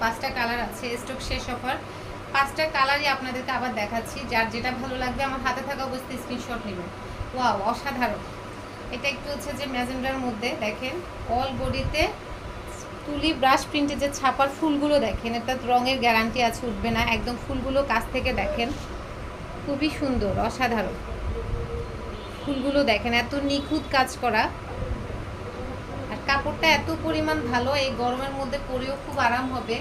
5টা কালার আছে, স্টক শেষ অফার। 5টা কালারই আপনাদেরকে আবার দেখাচ্ছি, যার যেটা ভালো লাগবে আমার হাতে থাকা অবস্থায় স্ক্রিনশট নেবেন। ওয়াও, অসাধারণ। এটা একটু হচ্ছে যে ম্যাজেন্ডার মধ্যে দেখেন, অল বডিতে তুলি ব্রাশ প্রিন্টে যে ছাপার ফুলগুলো দেখেন, এটা রঙের গ্যারান্টি আছে, উঠবে না একদম। ফুলগুলো কাছ থেকে দেখেন, খুবই সুন্দর, অসাধারণ। ফুলগুলো দেখেন, এত নিখুঁত কাজ করা, আর কাপড়টা এত পরিমাণ ভালো, এই গরমের মধ্যে পরেও খুব আরাম হবে।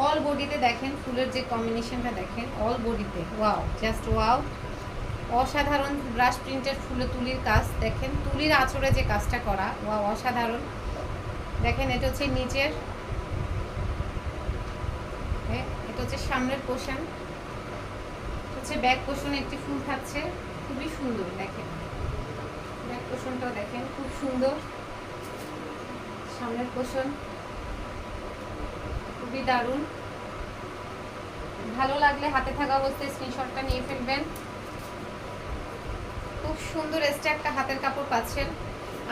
অল বডিতে দেখেন ফুলের যে কম্বিনেশনটা দেখেন, অল বডিতে ওয়াও, জাস্ট ওয়াও, অসাধারণ। ব্রাশ প্রিন্টের ফুলে তুলির কাজ দেখেন, তুলির আঁচড়ে যে কাজটা করা, ওয়াও, অসাধারণ। দেখেন এটা হচ্ছে নিচের, এটা হচ্ছে সামনের পোর্শন, হচ্ছে ব্যাক পোর্শনে একটি ফুল থাকছে, খুবই সুন্দর। দেখেন ব্যাক পোর্শনটাও দেখেন, খুব সুন্দর। সামনের পোর্শন খুবই দারুণ। ভালো লাগলে হাতে থাকা অবস্থায় স্ক্রিনশটটা নিয়ে ফেলবেন। খুব সুন্দর একটা হাতের কাপড় পাচ্ছেন।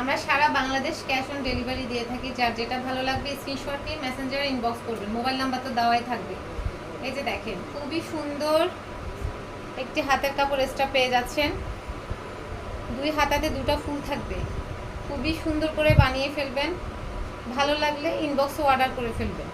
আমরা সারা বাংলাদেশ ক্যাশ অন ডেলিভারি দিয়ে থাকি, যার যেটা ভালো লাগবে স্ক্রিনশট নিয়ে মেসেঞ্জারে ইনবক্স করবেন, মোবাইল নাম্বার তো দেওয়াই থাকবে। এই যে দেখেন, খুবই সুন্দর একটি হাতের কাপড় এক্সট্রা পেয়ে যাচ্ছেন। 2 হাতাতে 2টা ফুল থাকবে, খুবই সুন্দর করে বানিয়ে ফেলবেন। ভালো লাগলে ইনবক্সে অর্ডার করে ফেলবেন।